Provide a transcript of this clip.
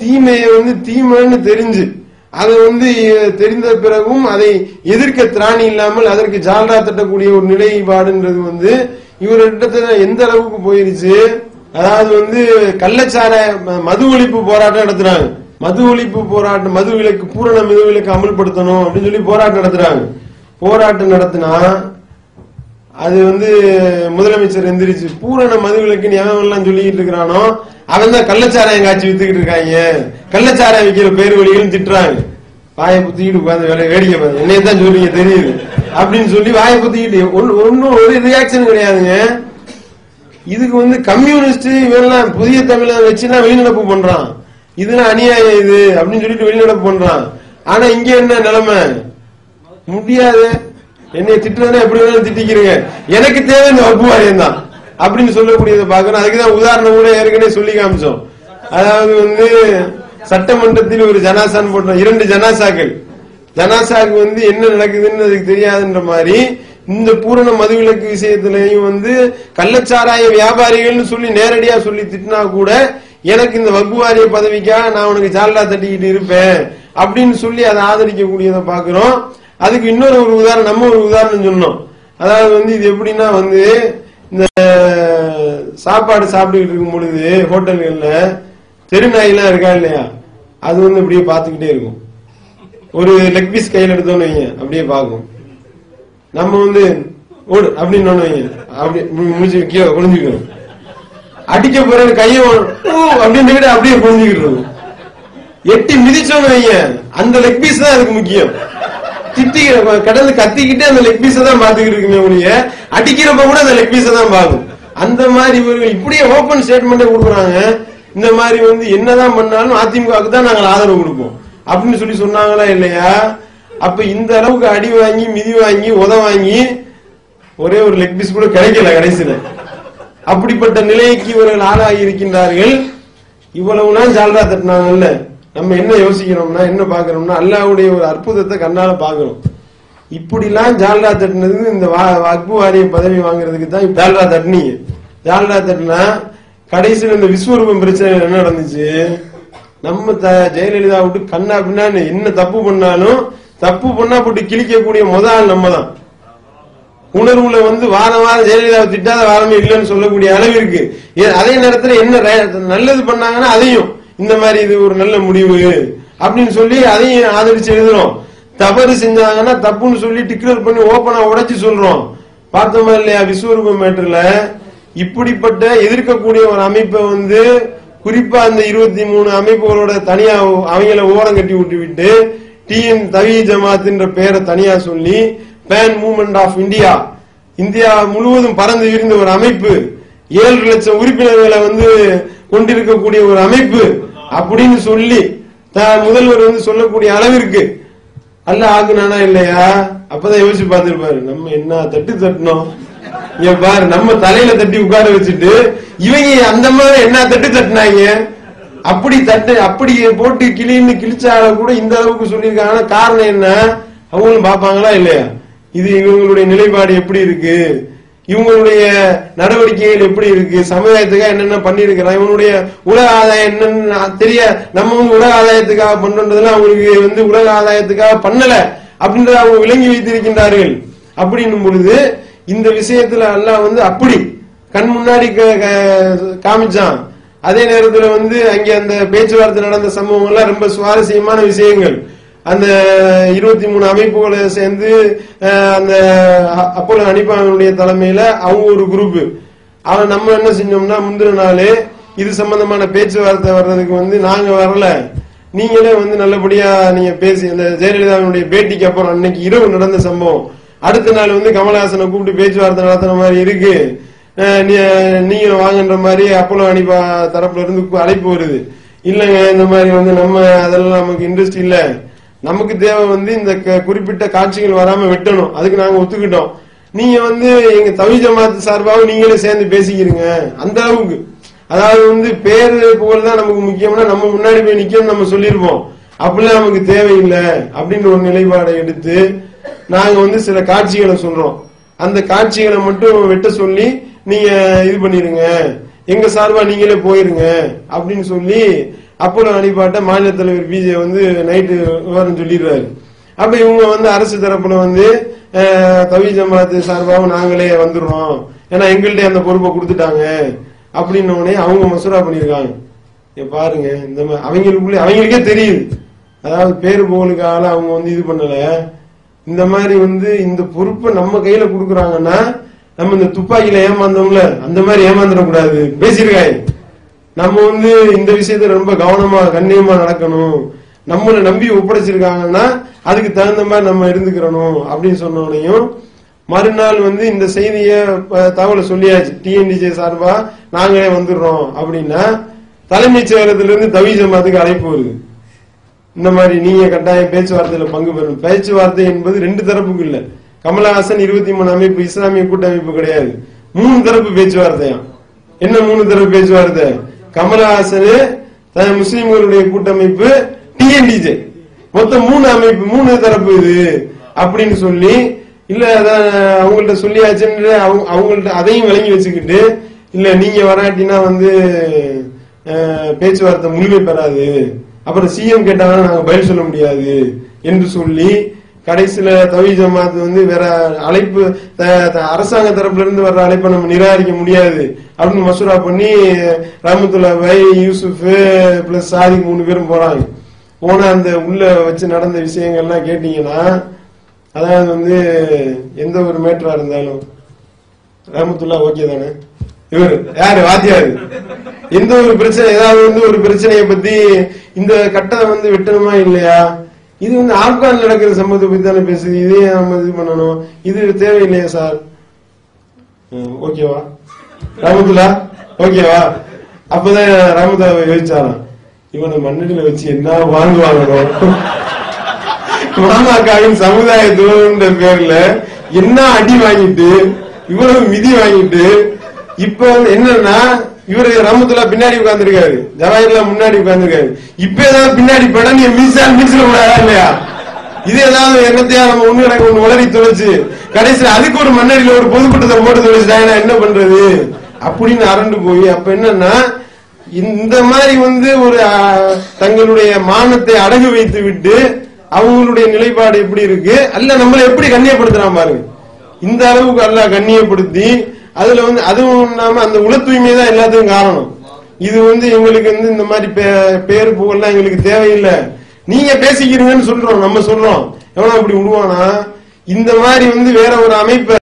தீமையை தீமைன்னு தெரிஞ்சு அதை தெரிந்த பிறகும் அதை எதிர்க்க திராணி இல்லாமல் அதற்கு ஜால்ரா தட்டக்கூடிய ஒரு நிலைப்பாடுன்றது இவர்கிட்ட எந்த அளவுக்கு போயிருச்சு. அதாவது கள்ளச்சார மது ஒழிப்பு போராட்டம் நடத்துறாங்க. மது ஒழிப்பு போராட்டம், மது விலக்கு, பூரண மது விலக்கு அமல்படுத்தணும் அப்படின்னு சொல்லி போராட்டம் நடத்துறாங்க. போராட்டம் நடத்தினா அது முதலமைச்சர் எந்திரிச்சு பூரண மது விலக்குன்னு எவன் சொல்லிக்கிட்டு இருக்கிறானோ அவன் தான் கள்ளச்சாராயம் காட்சி வித்துக்கிட்டு இருக்காங்க, கள்ளச்சாராயம் விற்கிற பேர் வழிகள் திட்டுறாங்க. வாயை புத்திக்கிட்டு உட்காந்து வேடிக்கை பாருங்க, என்னையதான் சொல்றீங்க தெரியுது அப்படின்னு சொல்லி வாயை புத்திக்கிட்டு ஒன்னும் ஒரு ரியாக்ஷன் கிடையாதுங்க. இதுக்கு கம்யூனிஸ்ட் இவெல்லாம் புதிய தமிழை வச்சுதான் வெளிநடப்பு பண்றான், இதுலாம் அநியாயம் இது அப்படின்னு சொல்லிட்டு வெளிநடப்பு பண்றான். ஆனா இங்க என்ன நிலைமை? முடியாது, என்னை திட்டுறதுனா எப்படி வேணாலும் திட்டிக்கிறீங்க, எனக்கு தேவை இந்த வகுப்பு வாரியம் தான் அப்படின்னு சொல்லக்கூடியதை பாக்குறோம். அதுக்குதான் உதாரணம் கூட ஏற்கனவே சொல்லி காமிச்சோம். அதாவது சட்டமன்றத்தில் ஒரு ஜனாசான்னு போட்டோம், 2 ஜனாசாக்கள். ஜனாசாக்கு என்ன நடக்குதுன்னு அதுக்கு தெரியாதுன்ற மாதிரி இந்த பூரண மதுவிலக்கு விஷயத்திலையும் கள்ளச்சாராய வியாபாரிகள்னு சொல்லி நேரடியா சொல்லி திட்டினா கூட எனக்கு இந்த வகுப்பு வாரிய பதவிக்காக நான் உனக்கு ஜால்ரா தட்டிக்கிட்டு இருப்பேன் அப்படின்னு சொல்லி அதை ஆதரிக்கக்கூடியதை பாக்குறோம். அதுக்கு இன்னொரு ஒரு உதாரணம், நம்ம ஒரு உதாரணம் சொன்னோம். அதாவது இது எப்படின்னா இந்த சாப்பாடு சாப்பிட்டுக்கிட்டு இருக்கும் பொழுது ஹோட்டல்கள்ல தெருநாயெல்லாம் இருக்கா இல்லையா, அது அப்படியே பாத்துக்கிட்டே இருக்கும். ஒரு லெக் பீஸ் கையில் எடுத்தோன்னு வைங்க, அப்படியே பார்க்கும். நம்ம ஓடு அப்படின்னு வைங்க, அப்படியே முடிச்சு கீழே குளிஞ்சுக்கணும். அடிக்க போற கையை அப்படின்னு அப்படியே குளிஞ்சுக்கிட்டு இருக்கும். எட்டி மிதிச்சோன்னு வைங்க, அந்த லெக் பீஸ் தான் அதுக்கு முக்கியம். திட்டி கடந்து கத்திக்கிட்டு அந்த லெக் பீஸை தான் பாத்துக்கிட்டு இருக்குமே ஒழிய அடிக்கிறப்ப கூட அந்த லெக் பீஸை தான் பார்க்கும். அந்த மாதிரி இவர்கள் இப்படியே ஓபன் ஸ்டேட்மெண்ட் கொடுக்குறாங்க. இந்த மாதிரி என்னதான் பண்ணாலும் அதிமுகவுக்கு தான் நாங்கள் ஆதரவு கொடுப்போம் அப்படின்னு சொல்லி சொன்னாங்களா இல்லையா? அப்ப இந்த அளவுக்கு அடி வாங்கி மிதி வாங்கி உத வாங்கி ஒரே ஒரு லெக் பீஸ் கூட கிடைக்கல கடைசியில. அப்படிப்பட்ட நிலைக்கு இவர்கள் ஆளாகி இருக்கின்றார்கள். இவ்வளவுலாம் ஜால்ரா தட்டினாங்கல்ல, நம்ம என்ன யோசிக்கிறோம்னா என்ன பாக்கிறோம்னா அல்லாஹ்வுடைய ஒரு அற்புதத்தை கண்ணால பாக்குறோம். இப்படிலாம் ஜால்ரா தட்டினது இந்த வக்ஃபு வாரிய பதவி வாங்குறதுக்கு தான் ஜால்ரா தட்டினீங்க. ஜால்ரா தட்டினா கடைசியில் இந்த விஸ்வரூபம் பிரச்சனை என்ன நடந்துச்சு? நம்ம ஜெயலலிதா விட்டு கண்ணா பின்னான்னு என்ன தப்பு பண்ணாலும் தப்பு பண்ணா போட்டு கிழிக்கக்கூடிய முதல் நம்ம தான். உணர்வுல வாரம் வாரம் ஜெயலலிதாவை திட்டாத வாரமே இல்லைன்னு சொல்லக்கூடிய அளவிற்கு. அதே நேரத்தில் என்ன நல்லது பண்ணாங்கன்னா அதையும் இந்த மாதிரி இது ஒரு நல்ல முடிவு அப்படின்னு சொல்லி அதையும் ஆதரிச்சு எழுதுறோம். தவறு செஞ்சாங்கன்னா தப்புன்னு சொல்லி டிக்ளேர் பண்ணி ஓபனா உடைச்சு சொல்றோம். பார்த்தோமா இல்லையா? விஸ்வரூபம் மேட்டர்ல இப்படிப்பட்ட எதிர்க்கக்கூடிய ஒரு அமைப்பை குறிப்பா அந்த 23 அமைப்புகளோட தனியா அவங்கள ஓரம் கட்டி விட்டு விட்டு டிஎன் தவி ஜமாத் என்ற பெயரை தனியா சொல்லி pan movement of India, India முழுவதும் பறந்து விரிந்த ஒரு அமைப்பு, 7 லட்சம் உறுப்பினர்களை கொண்டிருக்கக்கூடிய ஒரு அமைப்பு அப்படின்னு சொல்லி முதல்வர் சொல்லக்கூடிய அளவிற்கு அல்ல ஆகுனானா இல்லையா? அப்பதான் யோசிச்சு பார்த்திருப்பாரு, நம்ம என்ன தட்டு தட்டணும் பாரு, நம்ம தலையில தட்டி உட்கார வச்சுட்டு இவங்க அந்த மாதிரி என்ன தட்டு தட்டினாங்க, அப்படி தட்டு அப்படி போட்டு கிளின்னு கிழிச்சால கூட இந்த அளவுக்கு சொல்லியிருக்காங்க. காரணம் என்ன? அவங்களும் பாப்பாங்களா இல்லையா? இது இவங்களுடைய நிலைப்பாடு எப்படி இருக்கு, இவங்களுடைய நடவடிக்கைகள் எப்படி இருக்கு, சமுதாயத்துக்காக என்னென்ன பண்ணிருக்கிறான், இவனுடைய உலக ஆதாயம் என்னன்னு தெரிய நம்ம உலக ஆதாயத்துக்காக பண்றதுல அவங்களுக்கு உலக ஆதாயத்துக்காக பண்ணல அப்படின்றத அவங்க விளங்கி வைத்திருக்கின்றார்கள். அப்படின்னும் பொழுது இந்த விஷயத்துல அல்லாஹ் அப்படி கண் முன்னாடி காமிச்சான். அதே நேரத்துல அங்க அந்த பேச்சுவார்த்தை நடந்த சம்பவம் எல்லாம் ரொம்ப சுவாரஸ்யமான விஷயங்கள். அந்த 23 அமைப்புகளை சேர்ந்து அந்த அப்போலோ அனிபாவுடைய தலைமையில அவங்க ஒரு குரூப். அவன் நம்ம என்ன செஞ்சோம்னா முந்தின நாளே இது சம்பந்தமான பேச்சுவார்த்தை வர்றதுக்கு நாங்க வரல, நீங்களே நல்லபடியா நீங்க பேசி அந்த ஜெயலலிதாவுடைய பேட்டிக்கு அப்புறம் அன்னைக்கு இரவு நடந்த சம்பவம், அடுத்த நாள் கமலஹாசனை கூப்பிட்டு பேச்சுவார்த்தை நடத்துற மாதிரி இருக்கு, நீங்க வாங்கன்ற மாதிரி அப்போலோ அனிபா தரப்புல இருந்து அழைப்பு வருது. இல்லங்க இந்த மாதிரி நம்ம அதெல்லாம் நமக்கு இன்ட்ரெஸ்ட் இல்ல, நமக்கு தேவை இந்த குறிப்பிட்ட காட்சிகள் வராம வெட்டணும், அதுக்கு நாங்க ஒத்துக்கிட்டோம், நீங்க எங்க தவி ஜமாத் சார்பாக நீங்களே சேர்ந்து பேசிக்கிறீங்க. அந்த அளவுக்கு அதாவது பேரு புகழ் தான் நமக்கு முக்கியம்னா நம்ம முன்னாடி போய் நிக்கணும் நம்ம சொல்லிருப்போம். அப்படிலாம் நமக்கு தேவையில்லை அப்படின்ற ஒரு நிலைப்பாடை எடுத்து நாங்க சில காட்சிகளை சொல்றோம். அந்த காட்சிகளை மட்டும் வெட்ட சொல்லி நீங்க இது பண்ணிருங்க, எங்க சார்பா நீங்களே போயிருங்க அப்படின்னு சொல்லி அப்போலோ அணிப்பாட்ட மாநில தலைவர் பிஜே வந்து நைட்டு விவரம் சொல்லிடுறாரு. அப்ப இவங்க வந்து அரசு தரப்புல வந்து தவ்ஹீத் ஜமாத் சார்பாகவும் நாங்களே வந்துடுறோம், ஏன்னா எங்கள்கிட்ட அந்த பொறுப்பை கொடுத்துட்டாங்க அப்படின்னு உடனே அவங்க மசூரா பண்ணிருக்காங்க. பாருங்க, இந்த அவங்களுக்கே தெரியுது, அதாவது பேரு புகழுக்காக அவங்க வந்து இது பண்ணல. இந்த மாதிரி வந்து இந்த பொறுப்பை நம்ம கையில கொடுக்குறாங்கன்னா நம்ம இந்த துப்பாக்கியில ஏமாந்தோம்ல அந்த மாதிரி ஏமாந்துடக்கூடாது. பேசியிருக்காங்க, நம்ம வந்து இந்த விஷயத்துல ரொம்ப கவனமா கண்ணியமா நடக்கணும், நம்மளை நம்பி ஒப்படைச்சிருக்காங்கன்னா அதுக்கு தகுந்த மாதிரி நம்ம இருந்துக்கிறணும் அப்படின்னு சொன்னோனையும் மறுநாள் வந்து இந்த செய்திய தகவலை சொல்லியாச்சு, டிஎன்டிஜே சார்பா நாங்களே வந்துடுறோம் அப்படின்னா தலைமைச் செயலகத்திலிருந்து தவ்ஹீத் ஜமாத்துக்கு அழைப்பு வருது. இந்த மாதிரி நீங்க கட்டாயம் பேச்சுவார்த்தையில பங்கு பெறணும். பேச்சுவார்த்தை என்பது 2 தரப்புக்கு இல்ல. கமலஹாசன் 23 அமைப்பு இஸ்லாமிய கூட்டமைப்பு கிடையாது, 3 தரப்பு பேச்சுவார்த்தையா. என்ன 3 தரப்பு பேச்சுவார்த்தை? கமலஹாசனு, முஸ்லிம்களுடைய கூட்டமைப்பு, டிஎன்டிஜே, மொத்தம் 3 அமைப்பு, 3 தரப்பு இது அப்படின்னு சொல்லி இல்ல அவங்கள்ட்ட சொல்லியாச்சுன்னு அவங்கள்ட்ட அதையும் விளங்கி வச்சுக்கிட்டு இல்ல நீங்க வராட்டினா வந்து பேச்சுவார்த்தை முழுமை பெறாது, அப்புறம் சிஎம் கேட்டாங்கன்னா நாங்க பதில் சொல்ல முடியாது என்று சொல்லி கடைசியில தவ்ஹீத் ஜமாத் வந்து வேற அழைப்பு அரசாங்க தரப்புல இருந்து வர்ற அழைப்பை நம்ம நிராகரிக்க முடியாது அப்படின்னு மசூரா பண்ணி ரஹ்மத்துல்லாஹி பாய், யூசுப் பிளஸ் சாதிக் 3 பேரும் போறாங்க. போன அந்த உள்ள வச்சு நடந்த விஷயங்கள்லாம் கேட்டீங்கன்னா, அதாவது வந்து எந்த ஒரு மேட்டரா இருந்தாலும் ரஹ்மத்துல்லாஹ் ஓகே தானே, இவர் யாரு வாத்தியாரு, எந்த ஒரு பிரச்சனை ஏதாவது வந்து ஒரு பிரச்சனையை பத்தி இந்த கட்டளை வந்து வெட்டணுமா இல்லையா, இது வந்து ஆப்கான் நடக்கிற சம்பவத்தை பத்தி தானே பேசுது, இதே நம்ம இது பண்ணணும், இது தேவையில்லையா சார், ஓகேவா ரஹ்மத்துல்லா ஓகேவா. அப்பதான் ரஹ்மத்துல்லா யோசிச்சாராம், இவனை மண்ணடியில வச்சு என்ன வாங்குவாங்க, மாமாக்காவின் சமுதாய துரோகம்ன்ற பேர்ல என்ன அடி வாங்கிட்டு இவ்வளவு மிதி வாங்கிட்டு இப்ப என்னன்னா இவரு ரஹ்மத்துல்லாஹ் பின்னாடி உட்கார்ந்துருக்காரு, ஜவாஹிர்லால் முன்னாடி உட்கார்ந்துருக்காரு. இப்ப ஏதாவது பின்னாடி படம் நீ மீசல கூடாதா இல்லையா, இது ஏதாவது என்னத்தையா நம்ம ஒண்ணு உளறி தொலைச்சு கடைசியில் அதுக்கு ஒரு மண்ணடியில ஒரு பொதுக்கூட்டத்தை போட்டு தொலைச்சிட்டாங்கன்னா என்ன பண்றது அப்படின்னு அரண்டு போய் அப்ப என்னன்னா இந்த மாதிரி வந்து ஒரு தங்களுடைய மானத்தை அடகு வைத்து விட்டு அவங்களுடைய நிலைப்பாடு எப்படி இருக்கு, அல்ல நம்மளை எப்படி கண்ணியப்படுத்துறான் பாருங்க. இந்த அளவுக்கு அல்லாஹ் கண்ணியப்படுத்தி அதுல வந்து அதுவும் இல்லாம அந்த உள தூய்மை தான் எல்லாத்துக்கும் காரணம். இது வந்து எங்களுக்கு வந்து இந்த மாதிரி பேரு புகழ்லாம் எங்களுக்கு தேவையில்லை, நீங்க பேசிக்கிறீங்கன்னு சொல்றோம், நம்ம சொல்றோம். எவனா அப்படி விடுவானா, இந்த மாதிரி வந்து வேற ஒரு அமைப்பை